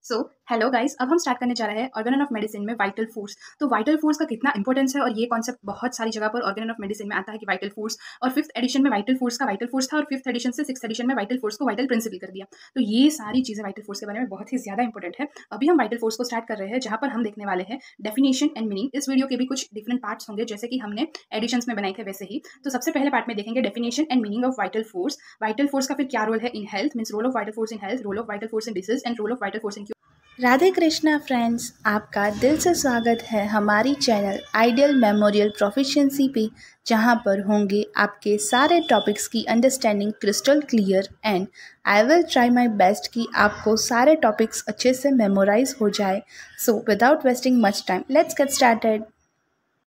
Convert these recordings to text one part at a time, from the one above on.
So hello guys, अब हम start करने जा रहे हैं ऑर्गेनन ऑफ मेडिसिन में वाइटल फोर्स। तो वाइटल फोर्स का कितना इंपॉर्टेंस है और ये कॉन्सेप्ट बहुत सारी जगह पर ऑर्गेनन ऑफ मेडिसिन में आता है कि वाइटल फोर्स, और फिफ्थ एडिशन में वाइटल फोर्स का वाइटल फोर्स था और फिफ्थ एडिशन से सिक्स एडिशन में वाइटल फोर्स को वाइटल प्रिंसिपल कर दिया। तो ये सारी चीज़ें वाइटल फोर्स के बारे में बहुत ही ज़्यादा इंपॉर्टेंट है। अभी हम वाइटल फोर्स को स्टार्ट कर रहे हैं, जहाँ पर हम देखने वाले हैं डेफिनेशन एंड मीनिंग। इस वीडियो के भी कुछ डिफरेंट पार्ट्स होंगे, जैसे कि हमने एडिशंस में बनाए थे वैसे ही। तो सबसे पहले पार्ट में देखेंगे definition and meaning of vital force. Vital force का फिर क्या रोल है in health, means role of vital force in health, role of vital force in disease and role of vital force in Radhe Krishna friends, आपका दिल से स्वागत है हमारी चैनल आइडियल मेमोरियल प्रोफिशिएंसी पे, जहां पर होंगे आपके सारे टॉपिक्स की understanding crystal clear and I will try my best कि आपको सारे टॉपिक्स अच्छे से मेमोराइज हो जाए। So without wasting much time let's get started.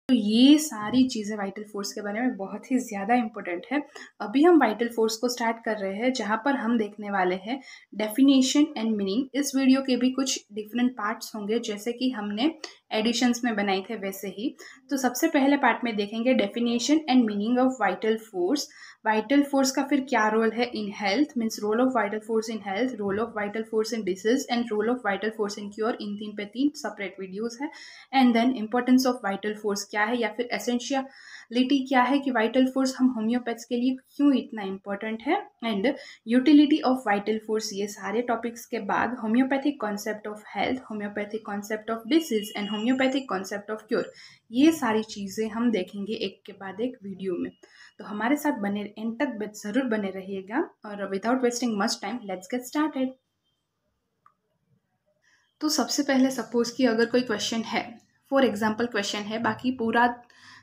तो ये सारी चीज़ें वाइटल फोर्स के बारे में बहुत ही ज़्यादा इंपॉर्टेंट है। अभी हम वाइटल फोर्स को स्टार्ट कर रहे हैं, जहाँ पर हम देखने वाले हैं डेफिनेशन एंड मीनिंग। इस वीडियो के भी कुछ डिफरेंट पार्ट्स होंगे, जैसे कि हमने एडिशंस में बनाए थे वैसे ही। तो सबसे पहले पार्ट में देखेंगे definition and meaning of vital force. Vital force का फिर क्या रोल है in health, means role of vital force in health, role of vital force in disease and role of vital force in cure. इन तीन पे तीन separate videos है। And then importance of vital force क्या है, या फिर एसेंशियलिटी क्या है कि वाइटल फोर्स हम होम्योपैथ्स के लिए क्यों इतना इंपॉर्टेंट है, and utility of vital force. ये सारे टॉपिक्स के बाद homeopathic concept of health, homeopathic concept of disease and homeopathic concept of cure. ये सारी चीज़ें हम देखेंगे एक के बाद एक वीडियो में। तो हमारे साथ बने एंड तक जरूर बने रहिएगा। और without wasting much time let's get started. तो सबसे पहले सपोज कि अगर कोई क्वेश्चन है, फॉर एग्जाम्पल क्वेश्चन है, बाकी पूरा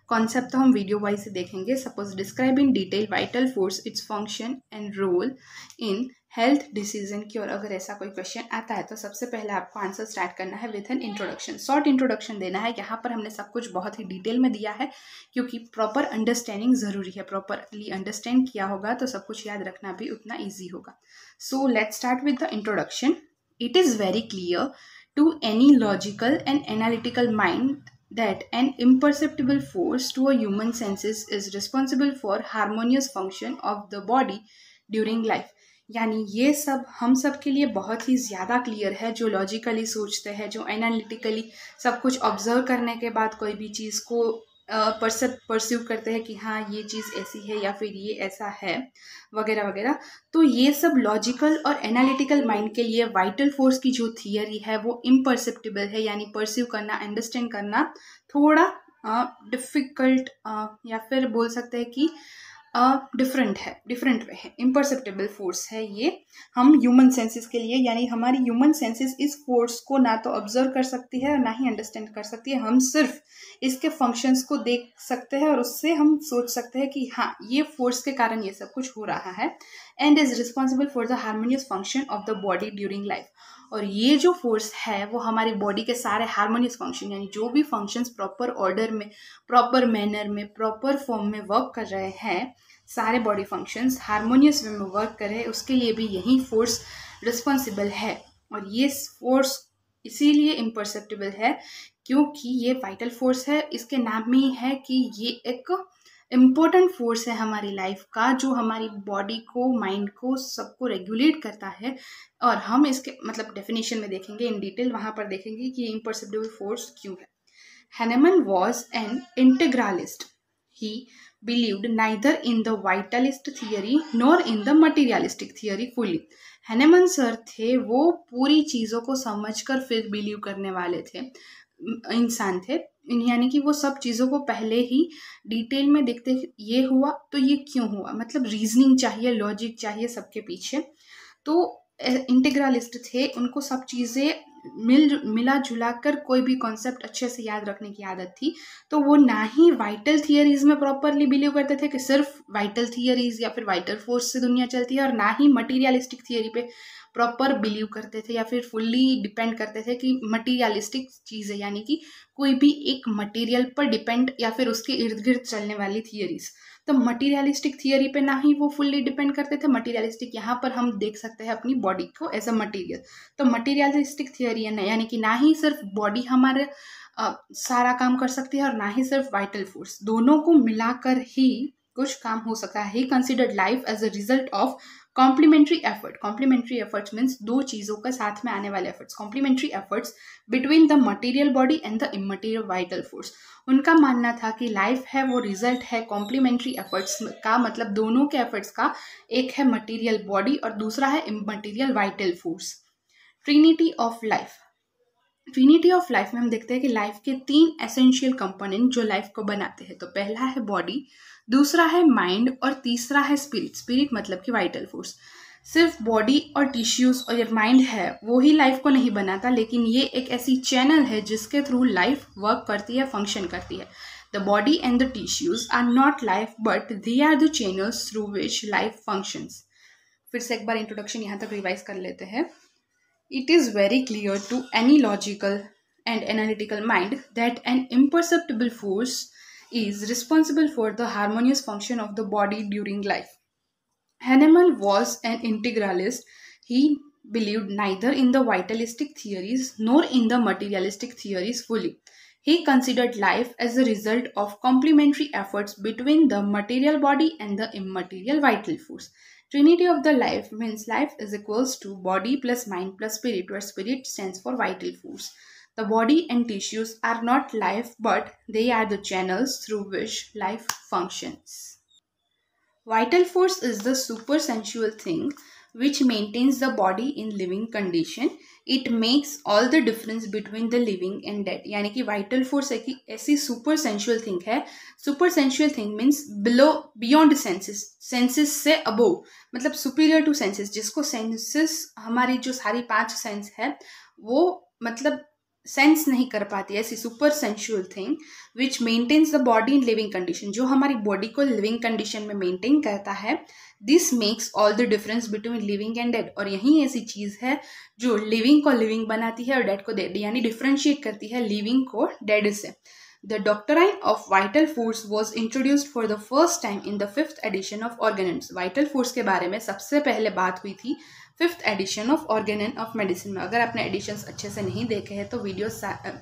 कॉन्सेप्ट तो हम वीडियो वाइज से देखेंगे। Suppose describe in detail vital force, its function and role in health, disease and cure. अगर ऐसा कोई क्वेश्चन आता है तो सबसे पहले आपको आंसर स्टार्ट करना है with an introduction. Short introduction देना है। यहाँ पर हमने सब कुछ बहुत ही डिटेल में दिया है, क्योंकि प्रॉपर अंडरस्टैंडिंग ज़रूरी है। प्रॉपरली अंडरस्टैंड किया होगा तो सब कुछ याद रखना भी उतना ईजी होगा। So let's start with the introduction. It is very clear to any logical and analytical mind that an imperceptible force to a human senses is responsible for harmonious function of the body during life. यानी ये सब हम सब के लिए बहुत ही ज़्यादा clear है, जो लॉजिकली सोचते हैं, जो एनालिटिकली सब कुछ ऑब्जर्व करने के बाद कोई भी चीज़ को परस्यू करते हैं कि हाँ ये चीज़ ऐसी है या फिर ये ऐसा है वगैरह वगैरह। तो ये सब लॉजिकल और एनालिटिकल माइंड के लिए वाइटल फोर्स की जो थियरी है वो इम्परसेप्टिबल है, यानी परस्यू करना, अंडरस्टैंड करना थोड़ा डिफ़िकल्ट, या फिर बोल सकते हैं कि डिफरेंट है, डिफरेंट वे है। इम्परसेप्टेबल फोर्स है ये हम ह्यूमन सेंसेस के लिए, यानी हमारी ह्यूमन सेंसेस इस फोर्स को ना तो ऑब्जर्व कर सकती है और ना ही अंडरस्टैंड कर सकती है। हम सिर्फ इसके फंक्शंस को देख सकते हैं और उससे हम सोच सकते हैं कि हाँ ये फोर्स के कारण ये सब कुछ हो रहा है, and is responsible for the harmonious function of the body during life. और ये जो फोर्स है वो हमारी बॉडी के सारे हार्मोनियस फंक्शन, यानी जो भी फंक्शंस प्रॉपर ऑर्डर में, प्रॉपर मैनर में, प्रॉपर फॉर्म में वर्क कर रहे हैं, सारे बॉडी फंक्शंस हार्मोनियस वे में वर्क करें, उसके लिए भी यही फोर्स रिस्पॉन्सिबल है। और ये फोर्स इसीलिए इम्परसेप्टिबल है क्योंकि ये वाइटल फोर्स है। इसके नाम में ही है कि ये एक इम्पोर्टेंट फोर्स है हमारी लाइफ का, जो हमारी बॉडी को, माइंड को, सबको रेगुलेट करता है। और हम इसके मतलब डेफिनेशन में देखेंगे इन डिटेल, वहाँ पर देखेंगे कि इम्परसेप्टिबल फोर्स क्यों है। Hahnemann was an integralist. He believed neither in the vitalist theory nor in the materialistic theory fully. Hahnemann sir थे, वो पूरी चीज़ों को समझकर फिर बिलीव करने वाले थे, इंसान थे, यानी कि वो सब चीज़ों को पहले ही डिटेल में देखते, ये हुआ तो ये क्यों हुआ, मतलब रीजनिंग चाहिए, लॉजिक चाहिए सबके पीछे। तो इंटीग्रलिस्ट थे, उनको सब चीज़ें मिला जुला कर कोई भी कॉन्सेप्ट अच्छे से याद रखने की आदत थी। तो वो ना ही वाइटल थियरीज में प्रॉपरली बिलीव करते थे कि सिर्फ वाइटल थियरीज या फिर वाइटल फोर्स से दुनिया चलती है, और ना ही मटीरियलिस्टिक थियरी पे प्रॉपर बिलीव करते थे या फिर फुल्ली डिपेंड करते थे कि मटीरियलिस्टिक चीज़ है, यानी कि कोई भी एक मटीरियल पर डिपेंड या फिर उसके इर्द गिर्द चलने वाली थियरीज। तो मटीरियलिस्टिक थियरी पे ना ही वो फुल्ली डिपेंड करते थे। मटीरियलिस्टिक यहाँ पर हम देख सकते हैं अपनी बॉडी को एज अ मटीरियल। तो मटीरियलिस्टिक थियरी है, यानी कि ना ही सिर्फ बॉडी हमारे सारा काम कर सकती है और ना ही सिर्फ वाइटल फोर्स, दोनों को मिलाकर ही कुछ काम हो सकता है। He considered life as a result of complementary efforts means दो चीज़ों का साथ में आने वाले efforts, complementary efforts between the material body and the immaterial vital force. उनका मानना था कि लाइफ है वो रिजल्ट है कॉम्प्लीमेंट्री एफर्ट्स का, मतलब दोनों के एफर्ट्स का, एक है मटेरियल बॉडी और दूसरा है immaterial vital force. Trinity of life में हम देखते हैं कि लाइफ के 3 एसेंशियल कंपोनेंट जो लाइफ को बनाते हैं। तो पहला है बॉडी, दूसरा है माइंड और तीसरा है स्पिरिट मतलब कि वाइटल फोर्स। सिर्फ बॉडी और टिश्यूज और माइंड है वो ही लाइफ को नहीं बनाता, लेकिन ये एक ऐसी चैनल है जिसके थ्रू लाइफ वर्क करती है, फंक्शन करती है। The body and the tissues are not life but they are the channels through which life functions. फिर से एक बार इंट्रोडक्शन यहाँ तक रिवाइज कर लेते हैं। It is very clear to any logical and analytical mind that an imperceptible force is responsible for the harmonious function of the body during life. Hahnemann was an integralist. He believed neither in the vitalistic theories nor in the materialistic theories fully. He considered life as a result of complementary efforts between the material body and the immaterial vital force. Trinity of the life means life is equals to body plus mind plus spirit, where spirit stands for vital force. The body and tissues are not life, but they are the channels through which life functions. Vital force is the supersensual thing which maintains the body in living condition. It makes all the difference between the living and dead. यानी कि vital force एक ऐसी supersensual thing है. Supersensual thing means beyond senses, senses से above, मतलब superior to senses. जिसको senses हमारी जो सारी 5 सेंस है वो मतलब सेंस नहीं कर पाती, ऐसी super sensual thing which maintains the body in living condition, जो हमारी बॉडी को लिविंग कंडीशन में मेंटेन करता है. This makes all the difference between living and dead. और यही ऐसी चीज है जो लिविंग को लिविंग बनाती है और डेड को डेड, यानी डिफ्रेंशिएट करती है लिविंग को डेड से. The doctrine of vital force was introduced for the first time in the 5th edition of Organons. Vital force के बारे में सबसे पहले बात हुई थी 5th edition of Organon of Medicine में. अगर आपने एडिशंस अच्छे से नहीं देखे हैं तो वीडियोस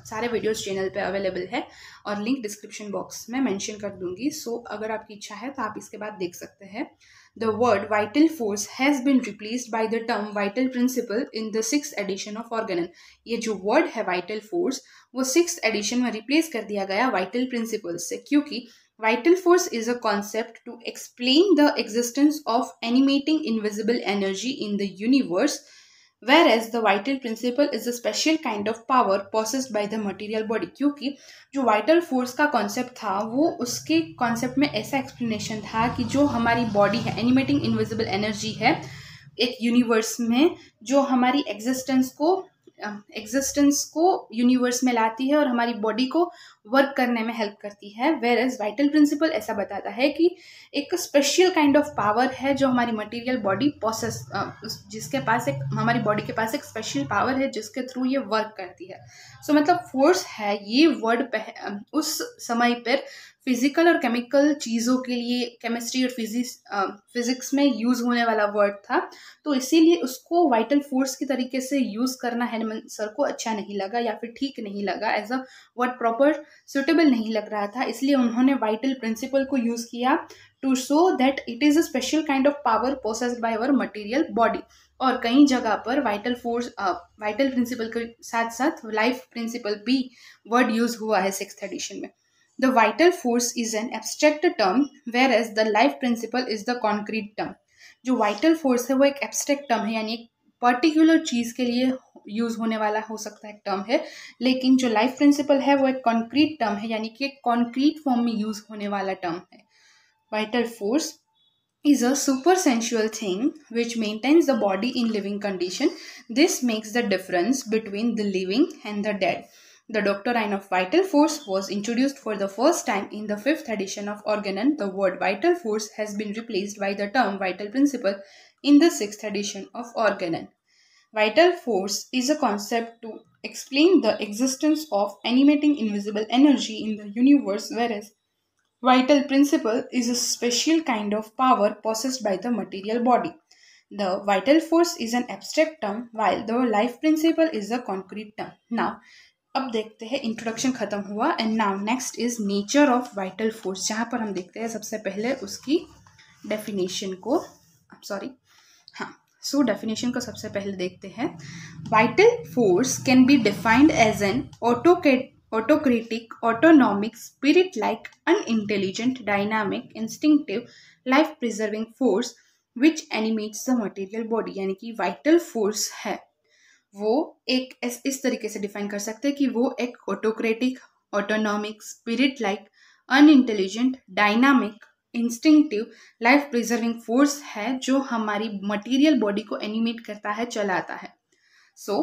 सारे वीडियोस चैनल पे अवेलेबल है और लिंक डिस्क्रिप्शन बॉक्स में मेंशन कर दूंगी. सो अगर आपकी इच्छा है तो आप इसके बाद देख सकते हैं. The word vital force has been replaced by the term vital principle in the 6th edition of Organon. ये जो वर्ड है vital force वो 6th edition में रिप्लेस कर दिया गया vital principle से, क्योंकि vital force is a concept to explain the existence of animating invisible energy in the universe, whereas the vital principle is a special kind of power possessed by the material body. क्योंकि जो vital force का concept था वो उसके concept में ऐसा explanation था कि जो हमारी बॉडी है, एनिमेटिंग इनविजिबल एनर्जी है एक यूनिवर्स में, जो हमारी एग्जिस्टेंस को यूनिवर्स में लाती है और हमारी बॉडी को वर्क करने में हेल्प करती है. वेयर एज वाइटल प्रिंसिपल ऐसा बताता है कि एक स्पेशल काइंड ऑफ पावर है जो हमारी मटेरियल बॉडी पोसेस, जिसके पास एक हमारी बॉडी के पास एक स्पेशल पावर है जिसके थ्रू ये वर्क करती है. सो मतलब फोर्स है ये वर्ड उस समय पर फिजिकल और केमिकल चीज़ों के लिए केमिस्ट्री और फिजिक्स में यूज़ होने वाला वर्ड था, तो इसीलिए उसको वाइटल फोर्स की तरीके से यूज़ करना हैनेमन सर को अच्छा नहीं लगा या फिर ठीक नहीं लगा, as a word proper suitable नहीं लग रहा था. इसलिए उन्होंने वाइटल प्रिंसिपल को यूज़ किया to show that it is a special kind of power possessed by our material body. और कई जगह पर वाइटल प्रिंसिपल के साथ साथ लाइफ प्रिंसिपल भी वर्ड यूज़ हुआ है 6th एडिशन में. The vital force is an abstract term, whereas the life principle is the concrete term. जो vital force है वो एक abstract term है, यानी एक पर्टिकुलर चीज़ के लिए यूज़ होने वाला हो सकता है एक टर्म है, लेकिन जो लाइफ प्रिंसिपल है वो एक कॉन्क्रीट टर्म है, यानी कि एक कॉन्क्रीट फॉर्म में यूज़ होने वाला टर्म है. Vital force is a supersensual thing which maintains the body in living condition. This makes the difference between the living and the dead. The doctrine of vital force was introduced for the first time in the 5th edition of Organon. The word vital force has been replaced by the term vital principle in the 6th edition of Organon. Vital force is a concept to explain the existence of animating invisible energy in the universe, whereas vital principle is a special kind of power possessed by the material body. The vital force is an abstract term while the life principle is a concrete term. Now, अब देखते हैं introduction खत्म हुआ and now next is nature of vital force, जहाँ पर हम देखते हैं सबसे पहले उसकी डेफिनेशन को. सो डेफिनेशन को सबसे पहले देखते हैं। Vital force can be defined as an autocratic, autonomic, spirit-like, unintelligent, dynamic, instinctive, life-preserving force which animates the material body। यानी कि vital force है वो एक इस तरीके से डिफाइन कर सकते हैं कि वो एक autocratic, autonomic, spirit-like, unintelligent, dynamic, instinctive, life preserving force है जो हमारी मटीरियल बॉडी को एनिमेट करता है, चलाता है। So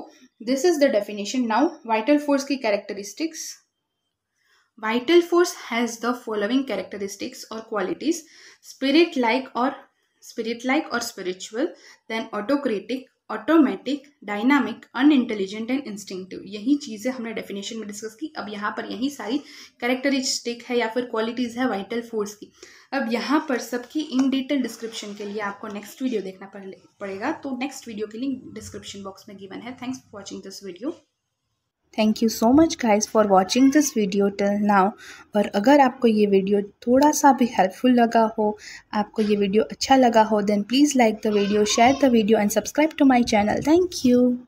this is the definition. Now vital force की characteristics. Vital force has the following characteristics or qualities: spirit-like or spiritual, then autocratic, automatic, dynamic, unintelligent and instinctive। यही चीज़ें हमने डेफिनेशन में डिस्कस की। अब यहाँ पर यही सारी कैरेक्टरिस्टिक है या फिर क्वालिटीज़ है वाइटल फोर्स की। अब यहाँ पर सबकी इन डिटेल डिस्क्रिप्शन के लिए आपको नेक्स्ट वीडियो देखना पड़ेगा, तो नेक्स्ट वीडियो की लिंक डिस्क्रिप्शन बॉक्स में गिवन है। Thanks for watching this video. Thank you so much guys for watching this video till now. और अगर आपको ये वीडियो थोड़ा सा भी हेल्पफुल लगा हो, आपको ये वीडियो अच्छा लगा हो, then please like the video, share the video and subscribe to my channel. Thank you.